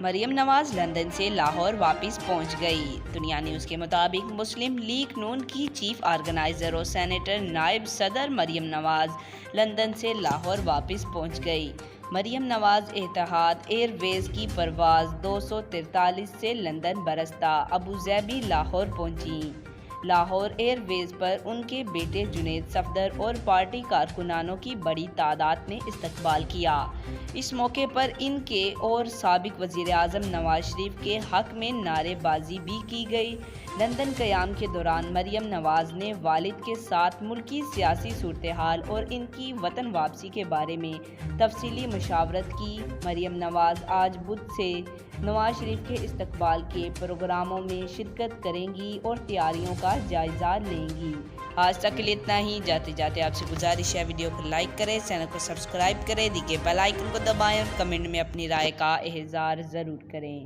Maryam Nawaz London से लाहौर वापस पहुंच गई। दुनिया न्यूज़ के मुताबिक मुस्लिम लीग नून की चीफ ऑर्गेनाइजर और सेनेटर नायब सदर मरियम नवाज लंदन से लाहौर वापस पहुंच गई। मरियम नवाज एतिहाद एयरवेज की परवाज़ 243 से लंदन बरसता अबूज़ैबी लाहौर पहुंची। लाहौर एयरवेज पर उनके बेटे जुनैद सफदर और पार्टी कारकुनानों की बड़ी तादाद ने इस्तकबाल किया। इस मौके पर इनके और साबिक वज़ीर आज़म नवाज शरीफ के हक में नारेबाजी भी की गई। लंदन क़याम के दौरान मरियम नवाज ने वालिद के साथ मुल्की सियासी सूरत हाल और इनकी वतन वापसी के बारे में तफसीली मुशावरत की। मरियम नवाज आज बुध से नवाज शरीफ के इस्तकबाल के प्रोग्रामों में शिरकत करेंगी और तैयारियों का जायजा लेंगी। आज तक के लिए इतना ही। जाते जाते आपसे गुजारिश है, वीडियो को लाइक करें, चैनल को सब्सक्राइब करें, दिखे बेल आइकन को दबाएं और कमेंट में अपनी राय का इज़हार ज़रूर करें।